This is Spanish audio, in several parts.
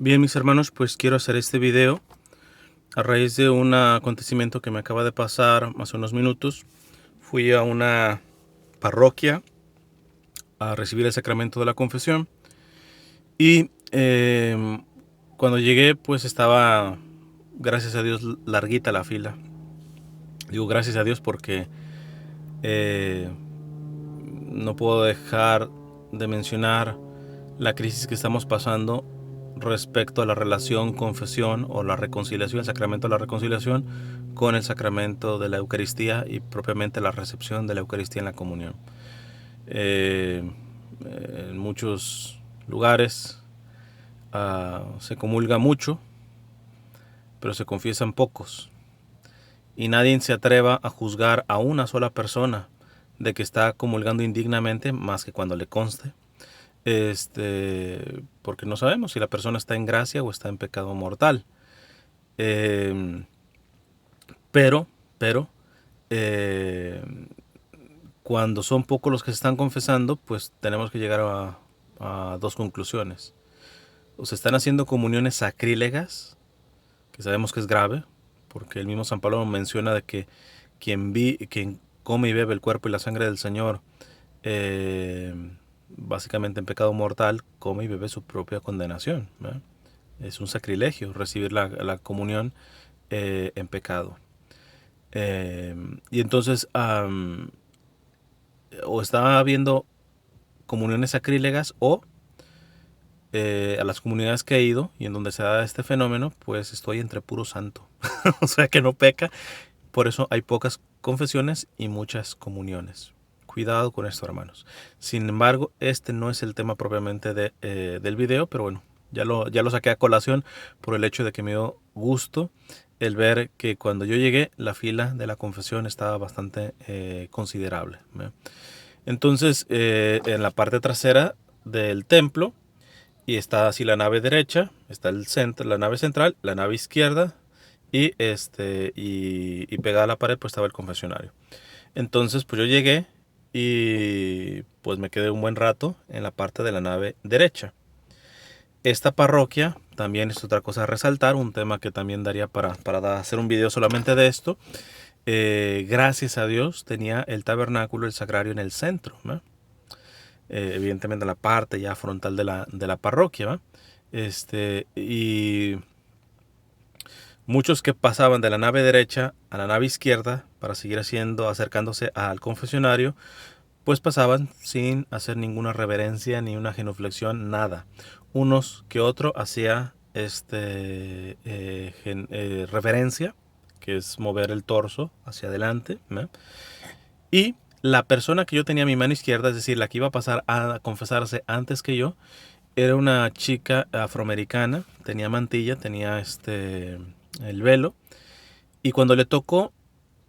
Bien, mis hermanos, pues quiero hacer este video a raíz de un acontecimiento que me acaba de pasar hace unos minutos. Fui a una parroquia a recibir el sacramento de la confesión y cuando llegué pues estaba, gracias a Dios, larguita la fila. Digo gracias a Dios porque eh, no puedo dejar de mencionar la crisis que estamos pasando respecto a la relación confesión o la reconciliación, el sacramento de la reconciliación con el sacramento de la Eucaristía y propiamente la recepción de la Eucaristía en la comunión. Eh, en muchos lugares se comulga mucho, pero se confiesan pocos. Y nadie se atreva a juzgar a una sola persona de que está comulgando indignamente más que cuando le conste. Porque no sabemos si la persona está en gracia o está en pecado mortal. Eh, pero, pero, eh, cuando son pocos los que se están confesando, pues tenemos que llegar a dos conclusiones. O se están haciendo comuniones sacrílegas, que sabemos que es grave, porque el mismo San Pablo menciona de que quien come y bebe el cuerpo y la sangre del Señor, eh, básicamente en pecado mortal, come y bebe su propia condenación, ¿verdad? Es un sacrilegio recibir la comunión en pecado. Y entonces, o está habiendo comuniones sacrílegas o a las comunidades que he ido y en donde se da este fenómeno, pues estoy entre puro santo. O sea que no peca. Por eso hay pocas confesiones y muchas comuniones. Cuidado con esto, hermanos. Sin embargo, este no es el tema propiamente del video, pero bueno, ya lo saqué a colación por el hecho de que me dio gusto el ver que cuando yo llegué la fila de la confesión estaba bastante considerable, ¿eh? Entonces, en la parte trasera del templo, y está así la nave derecha, está el centro, la nave central, la nave izquierda, y pegada a la pared pues estaba el confesionario. Entonces pues yo llegué y pues me quedé un buen rato en la parte de la nave derecha. Esta parroquia también es otra cosa a resaltar, un tema que también daría para hacer un video solamente de esto. Gracias a Dios tenía el tabernáculo, el sagrario en el centro, ¿no? Evidentemente en la parte ya frontal de la parroquia, ¿va? Y muchos que pasaban de la nave derecha a la nave izquierda para seguir acercándose al confesionario, pues pasaban sin hacer ninguna reverencia ni una genuflexión, nada. Unos que otro hacía reverencia, que es mover el torso hacia adelante, ¿no? Y la persona que yo tenía a mi mano izquierda, es decir, la que iba a pasar a confesarse antes que yo, era una chica afroamericana, tenía mantilla, tenía el velo, y cuando le tocó,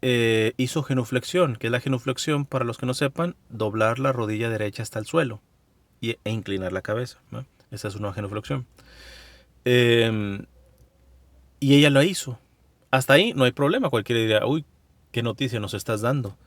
hizo genuflexión, que es la genuflexión, para los que no sepan, doblar la rodilla derecha hasta el suelo e inclinar la cabeza, ¿no? Esa es una genuflexión. Eh, y ella lo hizo. Hasta ahí no hay problema. Cualquiera diría, uy, qué noticia nos estás dando.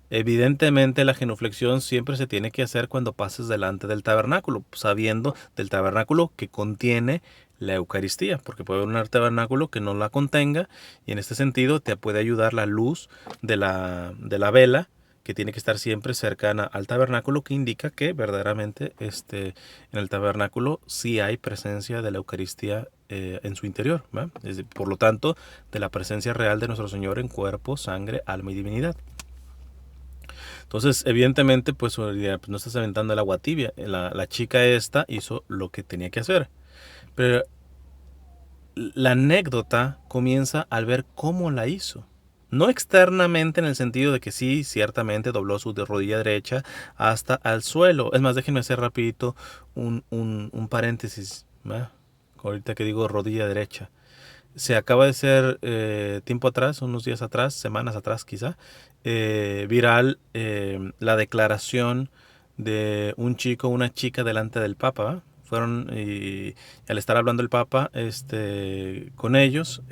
Evidentemente la genuflexión siempre se tiene que hacer cuando pases delante del tabernáculo, sabiendo del tabernáculo que contiene la Eucaristía, porque puede haber un tabernáculo que no la contenga y en este sentido te puede ayudar la luz de la vela que tiene que estar siempre cercana al tabernáculo, que indica que verdaderamente en el tabernáculo sí hay presencia de la Eucaristía en su interior, ¿va? Por lo tanto, de la presencia real de nuestro Señor en cuerpo, sangre, alma y divinidad. Entonces, evidentemente, pues no estás aventando el agua tibia. La chica esta hizo lo que tenía que hacer. Pero la anécdota comienza al ver cómo la hizo. No externamente en el sentido de que sí, ciertamente dobló su rodilla derecha hasta al suelo. Es más, déjenme hacer rapidito un paréntesis, ¿verdad? Ahorita que digo rodilla derecha. Se acaba de ser tiempo atrás, unos días atrás, semanas atrás quizá, viral la declaración de un chico, una chica delante del Papa, ¿va? Fueron y al estar hablando el Papa con ellos,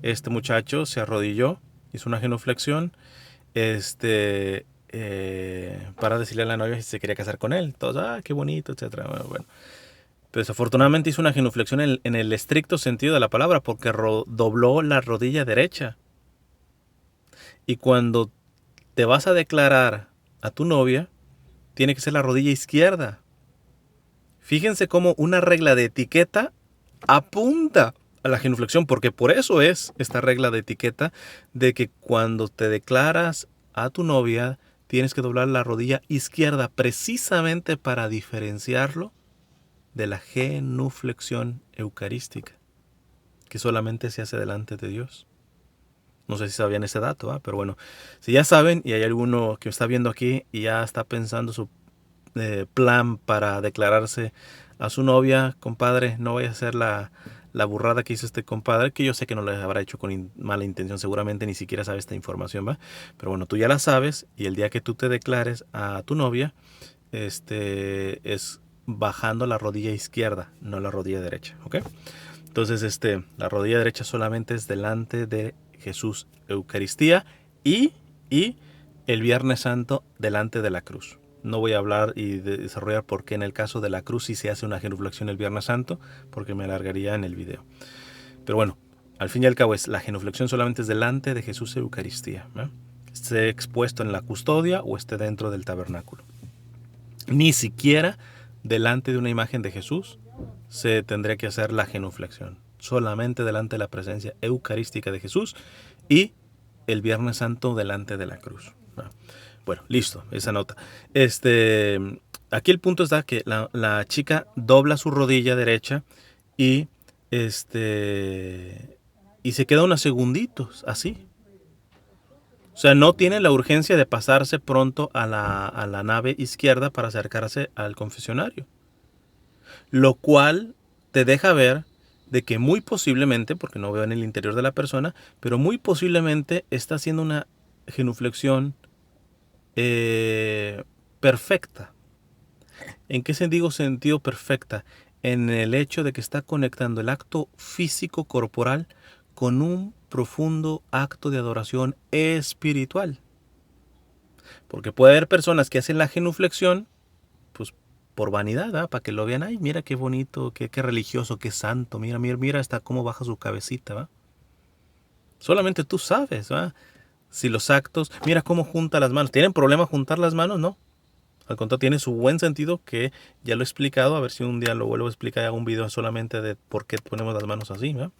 este muchacho se arrodilló, hizo una genuflexión, para decirle a la novia si se quería casar con él. Todos, ah, qué bonito, etcétera. Bueno, Pero desafortunadamente hizo una genuflexión en el estricto sentido de la palabra, porque dobló la rodilla derecha. Y cuando te vas a declarar a tu novia, tiene que ser la rodilla izquierda. Fíjense cómo una regla de etiqueta apunta a la genuflexión, porque por eso es esta regla de etiqueta de que cuando te declaras a tu novia, tienes que doblar la rodilla izquierda, precisamente para diferenciarlo de la genuflexión eucarística, que solamente se hace delante de Dios. No sé si sabían ese dato, ¿eh? Pero bueno, si ya saben y hay alguno que está viendo aquí y ya está pensando su plan para declararse a su novia, compadre, no vaya a ser la burrada que hizo este compadre, que yo sé que no lo habrá hecho con mala intención, seguramente ni siquiera sabe esta información, ¿va? Pero bueno, tú ya la sabes y el día que tú te declares a tu novia, es bajando la rodilla izquierda, no la rodilla derecha, ¿ok? Entonces, la rodilla derecha solamente es delante de Jesús Eucaristía y el Viernes Santo delante de la cruz. No voy a hablar y desarrollar por qué en el caso de la cruz sí se hace una genuflexión el Viernes Santo, porque me alargaría en el video. Pero bueno, al fin y al cabo la genuflexión solamente es delante de Jesús Eucaristía, ¿eh? Esté expuesto en la custodia o esté dentro del tabernáculo. Ni siquiera delante de una imagen de Jesús se tendría que hacer la genuflexión. Solamente delante de la presencia eucarística de Jesús y el Viernes Santo delante de la cruz. Bueno, listo, esa nota. Aquí el punto está que la chica dobla su rodilla derecha y y se queda unos segunditos así. O sea, no tiene la urgencia de pasarse pronto a la nave izquierda para acercarse al confesionario. Lo cual te deja ver de que muy posiblemente, porque no veo en el interior de la persona, pero muy posiblemente está haciendo una genuflexión perfecta. ¿En qué sentido perfecta? En el hecho de que está conectando el acto físico corporal con un profundo acto de adoración espiritual. Porque puede haber personas que hacen la genuflexión pues por vanidad, ¿eh? Para que lo vean, ay, mira qué bonito, qué religioso, qué santo, mira hasta cómo baja su cabecita, ¿va? Solamente tú sabes, ¿va? Si los actos, mira cómo junta las manos. ¿Tienen problema juntar las manos? No. Al contrario, tiene su buen sentido, que ya lo he explicado. A ver si un día lo vuelvo a explicar y hago un video solamente de por qué ponemos las manos así, ¿va?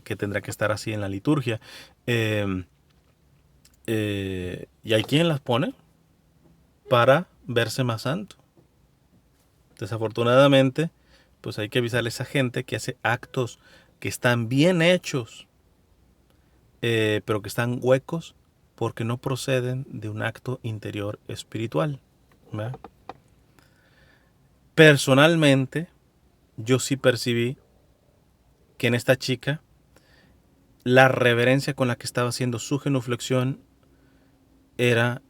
Que tendrá que estar así en la liturgia. Y hay quien las pone para verse más santo. Desafortunadamente, pues hay que avisarle a esa gente que hace actos que están bien hechos, pero que están huecos porque no proceden de un acto interior espiritual, ¿verdad? Personalmente, yo sí percibí que en esta chica la reverencia con la que estaba haciendo su genuflexión era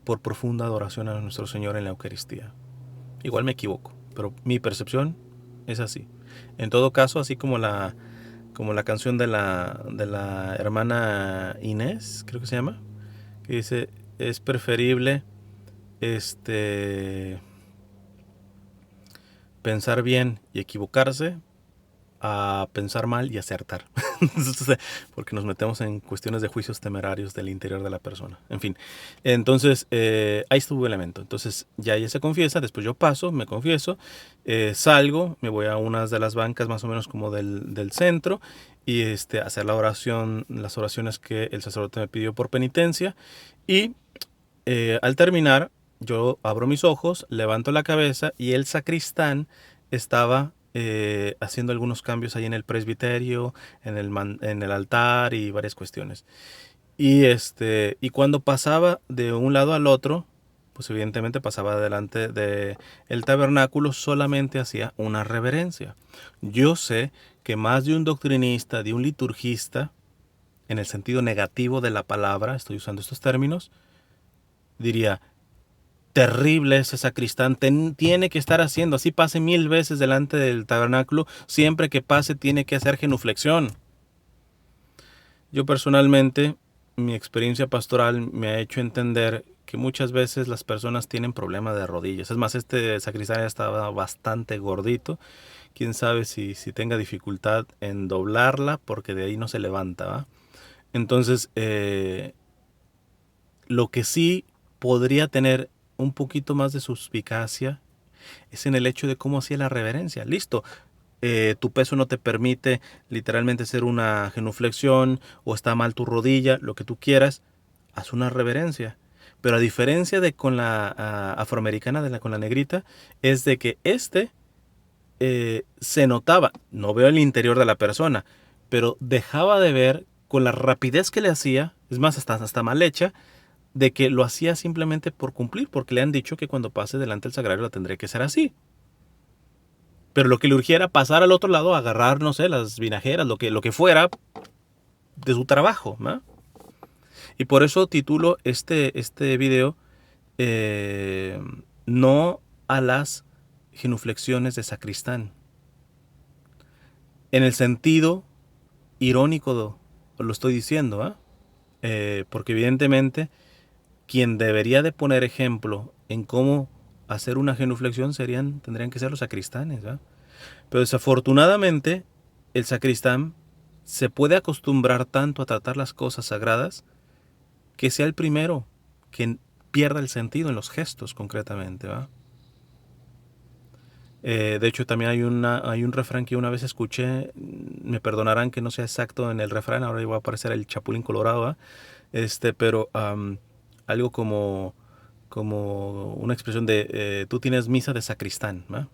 por profunda adoración a nuestro Señor en la Eucaristía. Igual me equivoco, pero mi percepción es así. En todo caso, así como la canción de la hermana Inés, creo que se llama, que dice, es preferible pensar bien y equivocarse a pensar mal y acertar. Porque nos metemos en cuestiones de juicios temerarios del interior de la persona. En fin, entonces ahí estuvo el elemento. Entonces ya ella se confiesa, después yo paso, me confieso, salgo, me voy a unas de las bancas más o menos como del centro y hacer la oración, las oraciones que el sacerdote me pidió por penitencia, y al terminar yo abro mis ojos, levanto la cabeza y el sacristán estaba haciendo algunos cambios ahí en el presbiterio, en el altar y varias cuestiones. Y cuando pasaba de un lado al otro, pues evidentemente pasaba delante del tabernáculo, solamente hacía una reverencia. Yo sé que más de un doctrinista, de un liturgista, en el sentido negativo de la palabra, estoy usando estos términos, diría, terrible ese sacristán, tiene que estar haciendo, así pase 1000 veces delante del tabernáculo, siempre que pase tiene que hacer genuflexión. Yo personalmente, mi experiencia pastoral me ha hecho entender porque muchas veces las personas tienen problemas de rodillas. Es más, este sacristán ya estaba bastante gordito. Quién sabe si tenga dificultad en doblarla porque de ahí no se levanta, ¿va? Entonces, lo que sí podría tener un poquito más de suspicacia es en el hecho de cómo hacía la reverencia. Listo, tu peso no te permite literalmente hacer una genuflexión o está mal tu rodilla, lo que tú quieras, haz una reverencia. Pero a diferencia de con la afroamericana, con la negrita, es de que se notaba, no veo el interior de la persona, pero dejaba de ver con la rapidez que le hacía, es más, hasta mal hecha, de que lo hacía simplemente por cumplir, porque le han dicho que cuando pase delante del sagrario la tendré que ser así. Pero lo que le urgía era pasar al otro lado, agarrar, no sé, las vinajeras, lo que fuera de su trabajo, ¿no? Y por eso titulo este video eh, No a las genuflexiones de sacristán. En el sentido irónico lo estoy diciendo, ¿eh? Porque evidentemente quien debería de poner ejemplo en cómo hacer una genuflexión tendrían que ser los sacristanes, ¿verdad? Pero desafortunadamente el sacristán se puede acostumbrar tanto a tratar las cosas sagradas que sea el primero que pierda el sentido en los gestos concretamente, ¿va? De hecho, también hay un refrán que una vez escuché, me perdonarán que no sea exacto en el refrán, ahora va a aparecer el Chapulín Colorado, ¿va? Pero algo como una expresión de tú tienes misa de sacristán, ¿va?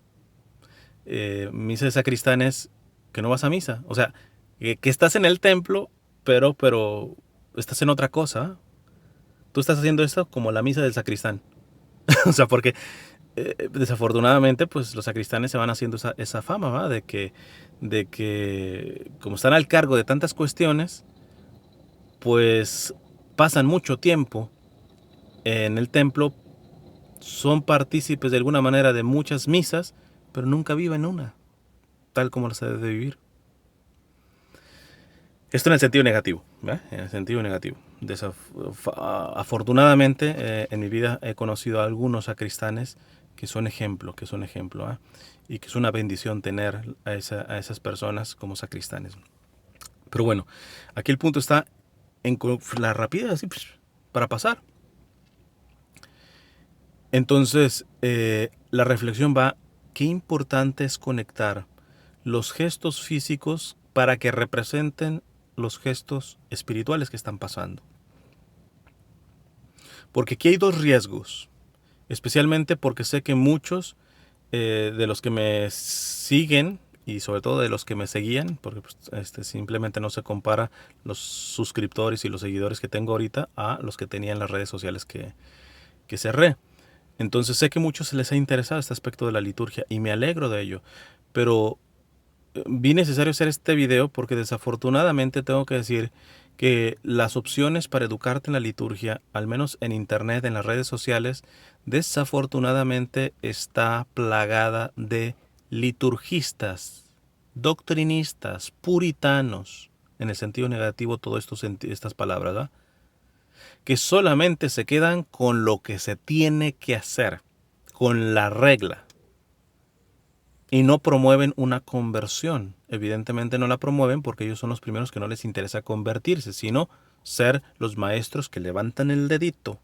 Misa de sacristán es que no vas a misa, o sea, que estás en el templo, pero estás en otra cosa. Tú estás haciendo esto como la misa del sacristán. O sea, porque desafortunadamente, pues los sacristanes se van haciendo esa fama, ¿va? De que como están al cargo de tantas cuestiones, pues pasan mucho tiempo en el templo, son partícipes de alguna manera de muchas misas, pero nunca viven una, tal como las debe de vivir. Esto en el sentido negativo, ¿verdad? En el sentido negativo. Afortunadamente, en mi vida he conocido a algunos sacristanes que son ejemplo, ¿eh? Y que es una bendición tener a esas personas como sacristanes. Pero bueno, aquí el punto está en la rapidez, así, para pasar. Entonces, la reflexión va, qué importante es conectar los gestos físicos para que representen los gestos espirituales que están pasando. Porque aquí hay dos riesgos, especialmente porque sé que muchos de los que me siguen y sobre todo de los que me seguían, porque pues, simplemente no se compara los suscriptores y los seguidores que tengo ahorita a los que tenía en las redes sociales que cerré. Entonces sé que a muchos se les ha interesado este aspecto de la liturgia y me alegro de ello, pero vi necesario hacer este video porque desafortunadamente tengo que decir que las opciones para educarte en la liturgia, al menos en internet, en las redes sociales, desafortunadamente está plagada de liturgistas, doctrinistas, puritanos, en el sentido negativo todas estas palabras, ¿verdad? Que solamente se quedan con lo que se tiene que hacer, con la regla, y no promueven una conversión. Evidentemente no la promueven porque ellos son los primeros que no les interesa convertirse, sino ser los maestros que levantan el dedito.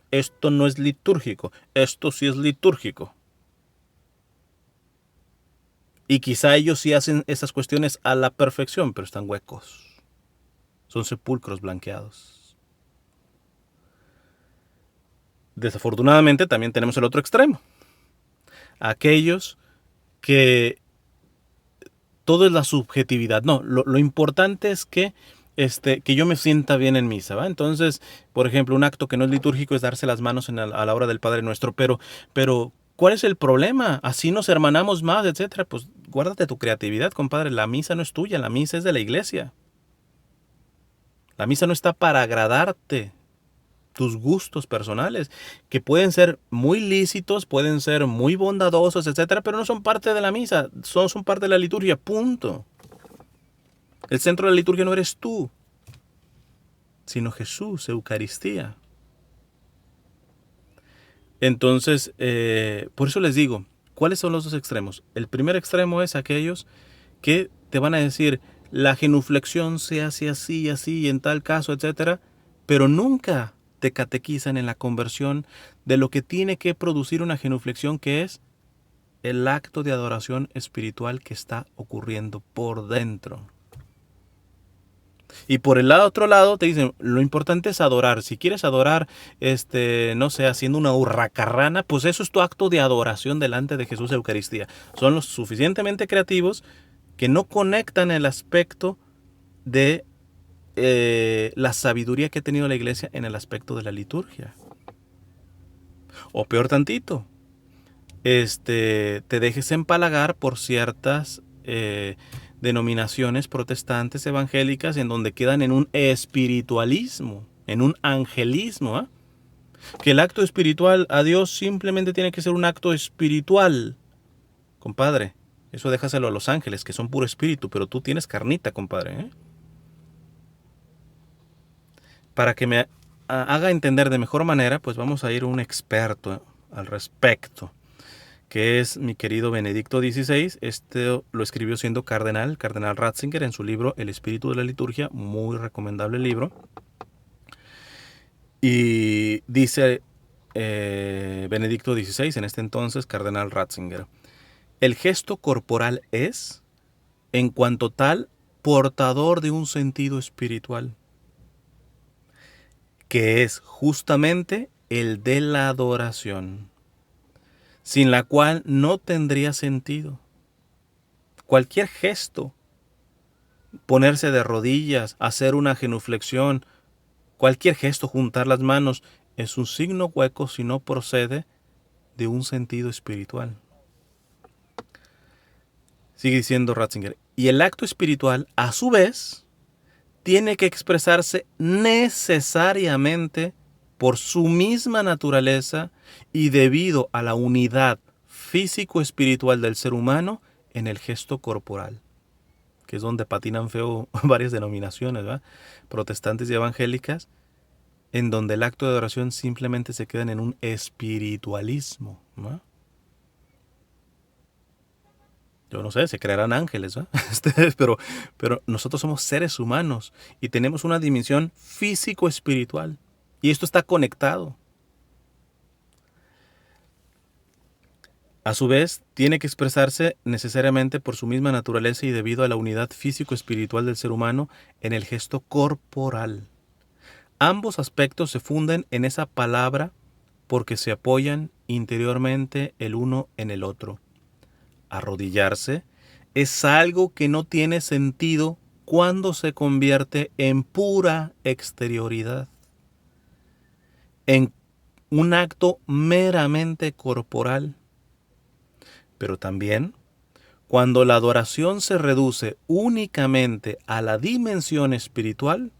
Esto no es litúrgico, esto sí es litúrgico. Y quizá ellos sí hacen esas cuestiones a la perfección, pero están huecos. Son sepulcros blanqueados. Desafortunadamente también tenemos el otro extremo. Aquellos que todo es la subjetividad. No, lo importante es que yo me sienta bien en misa, ¿va? Entonces, por ejemplo, un acto que no es litúrgico es darse las manos a la hora del Padre Nuestro, pero ¿cuál es el problema? Así nos hermanamos más, etcétera. Pues guárdate tu creatividad, compadre. La misa no es tuya, la misa es de la iglesia. La misa no está para agradarte tus gustos personales, que pueden ser muy lícitos, pueden ser muy bondadosos, etcétera, pero no son parte de la misa, son parte de la liturgia, punto. El centro de la liturgia no eres tú, sino Jesús, Eucaristía. Entonces, por eso les digo, ¿cuáles son los dos extremos? El primer extremo es aquellos que te van a decir, la genuflexión se hace así, así, en tal caso, etcétera, pero nunca te catequizan en la conversión de lo que tiene que producir una genuflexión, que es el acto de adoración espiritual que está ocurriendo por dentro. Y por el otro lado te dicen, lo importante es adorar. Si quieres adorar, no sé, haciendo una hurracarrana, pues eso es tu acto de adoración delante de Jesús Eucaristía. Son los suficientemente creativos que no conectan el aspecto de la sabiduría que ha tenido la iglesia en el aspecto de la liturgia. O peor tantito, te dejes empalagar por ciertas denominaciones protestantes evangélicas en donde quedan en un espiritualismo, en un angelismo, ¿eh? Que el acto espiritual a Dios simplemente tiene que ser un acto espiritual. Compadre, eso déjaselo a los ángeles, que son puro espíritu, pero tú tienes carnita, compadre, ¿eh? Para que me haga entender de mejor manera, pues vamos a ir a un experto al respecto, que es mi querido Benedicto XVI. Lo escribió siendo cardenal, Cardenal Ratzinger, en su libro El espíritu de la liturgia, muy recomendable libro. Y dice Benedicto XVI, en este entonces Cardenal Ratzinger, el gesto corporal es, en cuanto tal, portador de un sentido espiritual, que es justamente el de la adoración, sin la cual no tendría sentido. Cualquier gesto, ponerse de rodillas, hacer una genuflexión, cualquier gesto, juntar las manos, es un signo hueco si no procede de un sentido espiritual. Sigue diciendo Ratzinger, y el acto espiritual, a su vez, tiene que expresarse necesariamente por su misma naturaleza y debido a la unidad físico-espiritual del ser humano en el gesto corporal, que es donde patinan feo varias denominaciones, ¿verdad? Protestantes y evangélicas, en donde el acto de adoración simplemente se queda en un espiritualismo, ¿no? Yo no sé, se crearán ángeles, ¿no? pero nosotros somos seres humanos y tenemos una dimensión físico-espiritual. Y esto está conectado. A su vez, tiene que expresarse necesariamente por su misma naturaleza y debido a la unidad físico-espiritual del ser humano en el gesto corporal. Ambos aspectos se funden en esa palabra porque se apoyan interiormente el uno en el otro. Arrodillarse es algo que no tiene sentido cuando se convierte en pura exterioridad, en un acto meramente corporal. Pero también, cuando la adoración se reduce únicamente a la dimensión espiritual,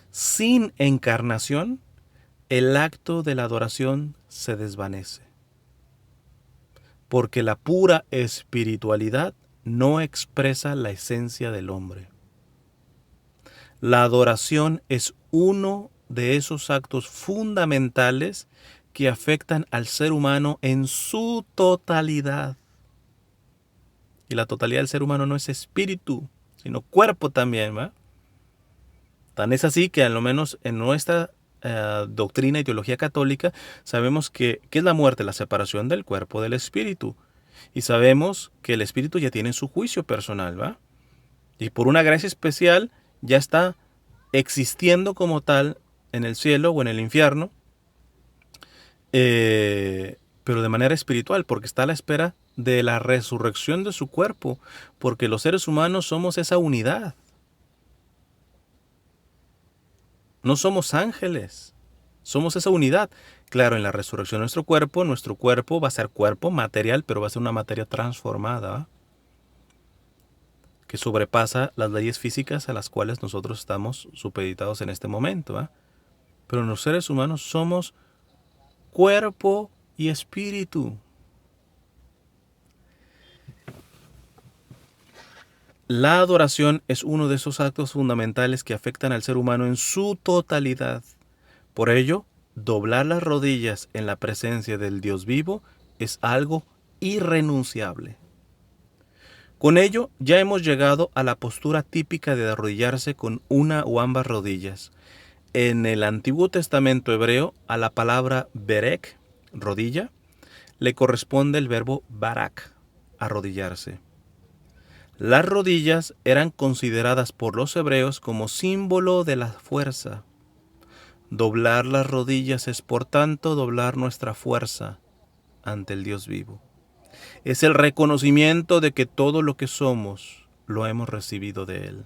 sin encarnación, el acto de la adoración se desvanece. Porque la pura espiritualidad no expresa la esencia del hombre. La adoración es uno de esos actos fundamentales que afectan al ser humano en su totalidad. Y la totalidad del ser humano no es espíritu, sino cuerpo también, ¿va? Tan es así que, al menos en nuestra doctrina y teología católica, sabemos que ¿qué es la muerte? La separación del cuerpo del espíritu. Y sabemos que el espíritu ya tiene su juicio personal, ¿va? Y por una gracia especial ya está existiendo como tal en el cielo o en el infierno, pero de manera espiritual, porque está a la espera de la resurrección de su cuerpo, porque los seres humanos somos esa unidad. No somos ángeles, somos esa unidad. Claro, en la resurrección de nuestro cuerpo va a ser cuerpo material, pero va a ser una materia transformada, ¿eh? Que sobrepasa las leyes físicas a las cuales nosotros estamos supeditados en este momento, ¿eh? Pero los seres humanos somos cuerpo y espíritu. La adoración es uno de esos actos fundamentales que afectan al ser humano en su totalidad. Por ello, doblar las rodillas en la presencia del Dios vivo es algo irrenunciable. Con ello ya hemos llegado a la postura típica de arrodillarse con una o ambas rodillas. En el Antiguo Testamento hebreo, a la palabra berek, rodilla, le corresponde el verbo barak, arrodillarse. Las rodillas eran consideradas por los hebreos como símbolo de la fuerza. Doblar las rodillas es, por tanto, doblar nuestra fuerza ante el Dios vivo. Es el reconocimiento de que todo lo que somos lo hemos recibido de Él.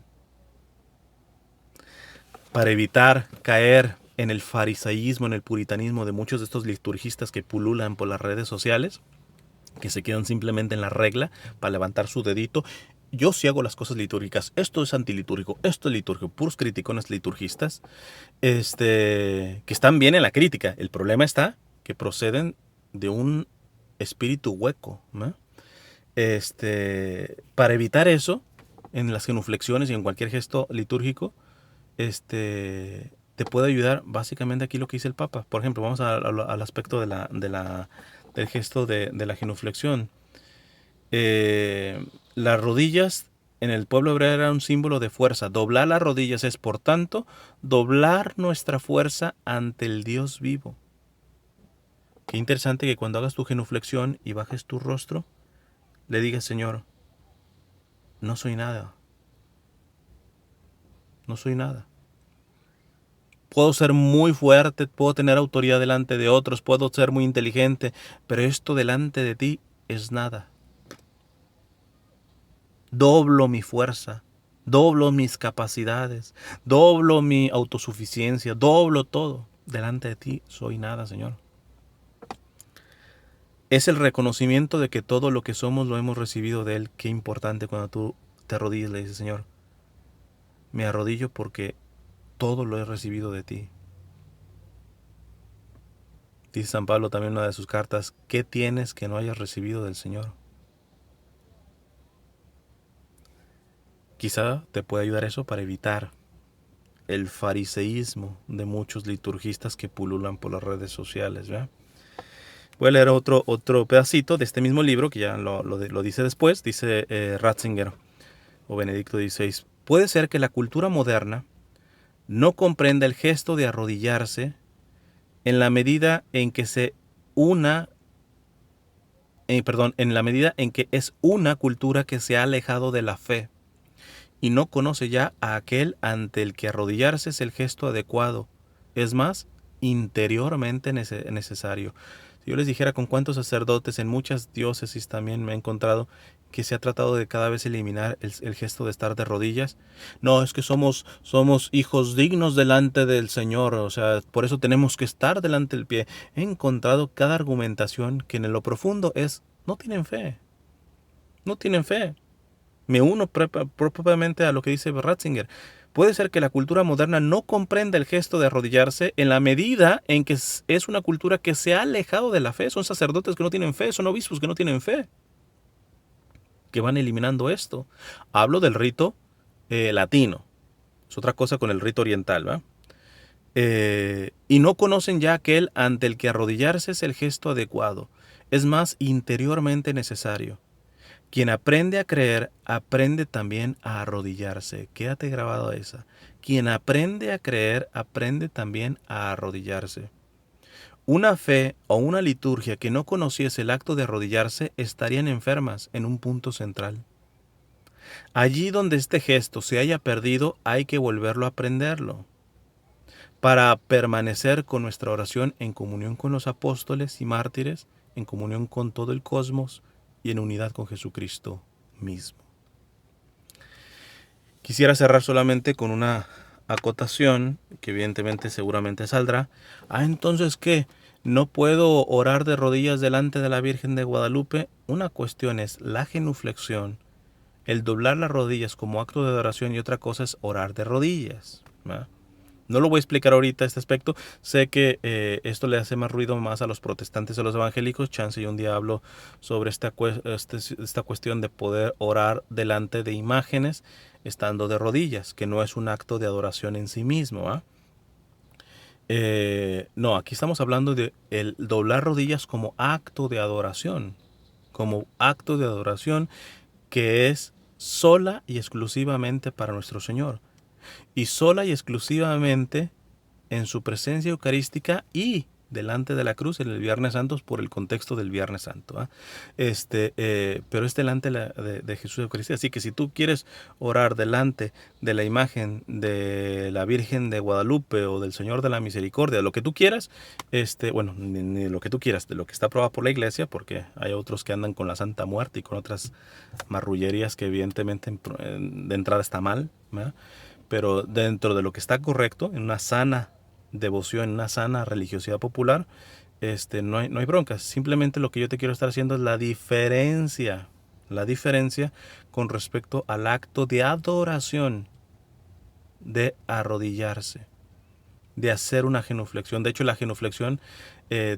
Para evitar caer en el farisaísmo, en el puritanismo de muchos de estos liturgistas que pululan por las redes sociales, que se quedan simplemente en la regla para levantar su dedito. Yo sí hago las cosas litúrgicas. Esto es antilitúrgico, esto es litúrgico. Puros criticones liturgistas que están bien en la crítica. El problema está que proceden de un espíritu hueco, ¿no? Para evitar eso, en las genuflexiones y en cualquier gesto litúrgico, te puede ayudar básicamente aquí lo que dice el Papa. Por ejemplo, vamos al aspecto del gesto de la genuflexión. Las rodillas en el pueblo hebreo era un símbolo de fuerza. Doblar las rodillas es, por tanto, doblar nuestra fuerza ante el Dios vivo. Qué interesante que cuando hagas tu genuflexión y bajes tu rostro, le digas: Señor, no soy nada. No soy nada. Puedo ser muy fuerte, puedo tener autoridad delante de otros, puedo ser muy inteligente, pero esto delante de ti es nada. Doblo mi fuerza, doblo mis capacidades, doblo mi autosuficiencia, doblo todo. Delante de ti soy nada, Señor. Es el reconocimiento de que todo lo que somos lo hemos recibido de Él. Qué importante cuando tú te arrodillas y le dices: Señor, me arrodillo porque todo lo he recibido de ti. Dice San Pablo también en una de sus cartas: ¿qué tienes que no hayas recibido del Señor? Quizá te pueda ayudar eso para evitar el fariseísmo de muchos liturgistas que pululan por las redes sociales, ¿verdad? Voy a leer otro pedacito de este mismo libro, que ya lo dice después. Dice Ratzinger o Benedicto XVI: puede ser que la cultura moderna no comprenda el gesto de arrodillarse en la medida en que en la medida en que es una cultura que se ha alejado de la fe y no conoce ya a aquel ante el que arrodillarse es el gesto adecuado, es más, interiormente necesario. Si yo les dijera con cuántos sacerdotes en muchas diócesis también me he encontrado que se ha tratado de cada vez eliminar el gesto de estar de rodillas. No, es que somos hijos dignos delante del Señor, o sea, por eso tenemos que estar delante del pie. He encontrado cada argumentación que en lo profundo es: no tienen fe, no tienen fe. Me uno propiamente a lo que dice Ratzinger. Puede ser que la cultura moderna no comprenda el gesto de arrodillarse en la medida en que es una cultura que se ha alejado de la fe. Son sacerdotes que no tienen fe, son obispos que no tienen fe, que van eliminando esto. Hablo del rito latino. Es otra cosa con el rito oriental, ¿va? Y no conocen ya aquel ante el que arrodillarse es el gesto adecuado. Es más, interiormente necesario. Quien aprende a creer, aprende también a arrodillarse. Quédate grabado esa. Quien aprende a creer, aprende también a arrodillarse. Una fe o una liturgia que no conociese el acto de arrodillarse estarían enfermas en un punto central. Allí donde este gesto se haya perdido, hay que volverlo a aprenderlo, para permanecer con nuestra oración en comunión con los apóstoles y mártires, en comunión con todo el cosmos, y en unidad con Jesucristo mismo. Quisiera cerrar solamente con una acotación que evidentemente seguramente saldrá. Entonces, ¿qué? ¿No puedo orar de rodillas delante de la Virgen de Guadalupe? Una cuestión es la genuflexión, el doblar las rodillas como acto de adoración, y otra cosa es orar de rodillas, ¿verdad? No lo voy a explicar ahorita este aspecto. Sé que esto le hace más ruido más a los protestantes y a los evangélicos. Chance y un día hablo sobre esta cuestión de poder orar delante de imágenes estando de rodillas, que no es un acto de adoración en sí mismo, ¿eh? No, aquí estamos hablando de el doblar rodillas como acto de adoración, como acto de adoración que es sola y exclusivamente para nuestro Señor, y sola y exclusivamente en su presencia eucarística y delante de la cruz en el Viernes Santo por el contexto del Viernes Santo. ¿Ah? Pero es delante de Jesús Eucaristía. Así que si tú quieres orar delante de la imagen de la Virgen de Guadalupe o del Señor de la Misericordia, lo que tú quieras, bueno, ni lo que tú quieras, de lo que está aprobado por la Iglesia, porque hay otros que andan con la Santa Muerte y con otras marrullerías que evidentemente de entrada está mal, ¿verdad? Pero dentro de lo que está correcto, en una sana devoción, en una sana religiosidad popular, no hay broncas. Simplemente lo que yo te quiero estar haciendo es la diferencia con respecto al acto de adoración, de arrodillarse, de hacer una genuflexión. De hecho, la genuflexión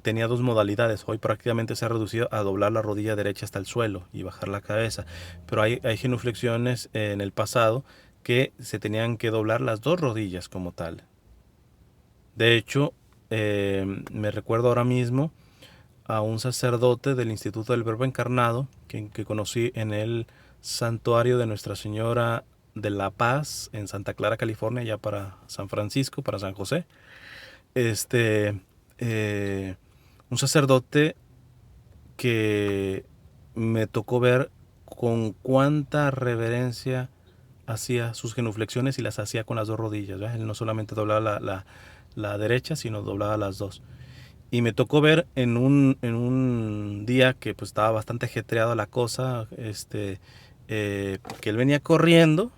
tenía dos modalidades. Hoy prácticamente se ha reducido a doblar la rodilla derecha hasta el suelo y bajar la cabeza. Pero hay genuflexiones en el pasado que se tenían que doblar las dos rodillas como tal. De hecho, me recuerdo ahora mismo a un sacerdote del Instituto del Verbo Encarnado que conocí en el santuario de Nuestra Señora de la Paz en Santa Clara, California, ya para San Francisco, para San José. Este, eh, un sacerdote que me tocó ver con cuánta reverencia hacía sus genuflexiones y las hacía con las dos rodillas. ¿Verdad? Él no solamente doblaba la derecha, sino doblaba las dos. Y me tocó ver en un día que pues estaba bastante ajetreada la cosa, que él venía corriendo,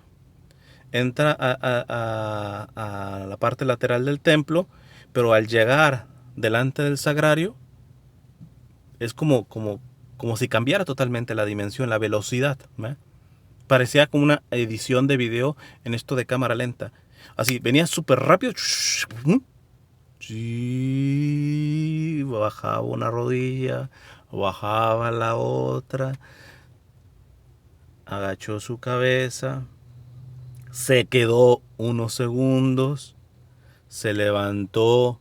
entra a la parte lateral del templo, pero al llegar delante del sagrario, es como si cambiara totalmente la dimensión, la velocidad. ¿Ve? Parecía como una edición de video en esto de cámara lenta. Así, venía súper rápido. Sí, bajaba una rodilla, bajaba la otra, agachó su cabeza, se quedó unos segundos, se levantó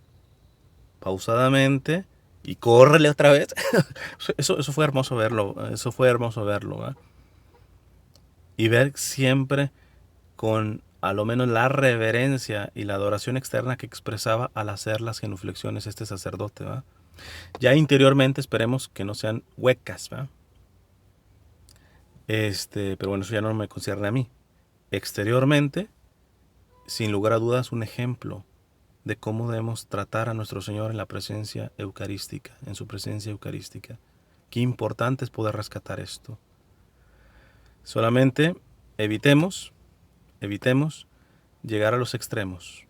pausadamente y córrele otra vez. Eso fue hermoso verlo, eso fue hermoso verlo. ¿Eh? Y ver siempre con a lo menos la reverencia y la adoración externa que expresaba al hacer las genuflexiones este sacerdote. ¿Va? Ya interiormente esperemos que no sean huecas. ¿Va? Pero bueno, eso ya no me concierne a mí. Exteriormente, sin lugar a dudas, un ejemplo de cómo debemos tratar a nuestro Señor en la presencia eucarística, en su presencia eucarística. Qué importante es poder rescatar esto. Solamente evitemos llegar a los extremos,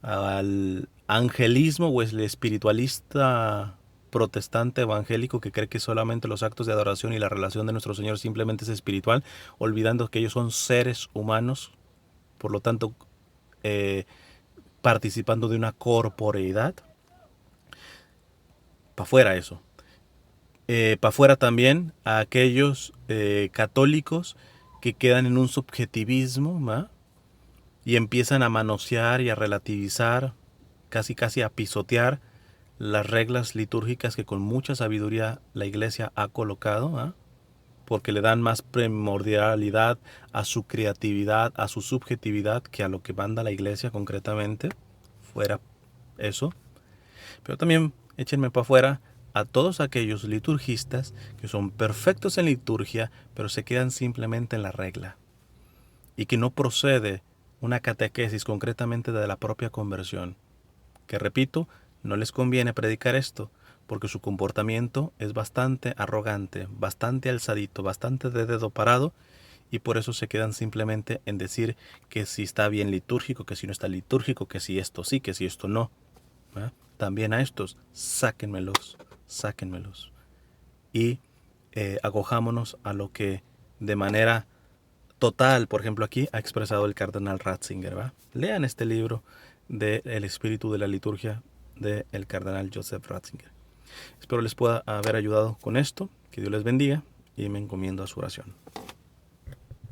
al angelismo o el espiritualista protestante evangélico que cree que solamente los actos de adoración y la relación de nuestro Señor simplemente es espiritual, olvidando que ellos son seres humanos, por lo tanto participando de una corporeidad. Para afuera eso. Para afuera también a aquellos católicos que quedan en un subjetivismo, ¿va? Y empiezan a manosear y a relativizar, casi a pisotear las reglas litúrgicas que con mucha sabiduría la Iglesia ha colocado, ¿eh? Porque le dan más primordialidad a su creatividad, a su subjetividad, que a lo que manda la Iglesia concretamente. Fuera eso. Pero también échenme para afuera a todos aquellos liturgistas que son perfectos en liturgia, pero se quedan simplemente en la regla. Y que no procede una catequesis concretamente de la propia conversión. Que repito, no les conviene predicar esto, porque su comportamiento es bastante arrogante, bastante alzadito, bastante de dedo parado, y por eso se quedan simplemente en decir que si está bien litúrgico, que si no está litúrgico, que si esto sí, que si esto no. ¿Eh? También a estos, sáquenmelos. Y acojámonos a lo que de manera total, por ejemplo aquí, ha expresado el cardenal Ratzinger. ¿Va? Lean este libro de El espíritu de la liturgia del cardenal Joseph Ratzinger. Espero les pueda haber ayudado con esto. Que Dios les bendiga y me encomiendo a su oración.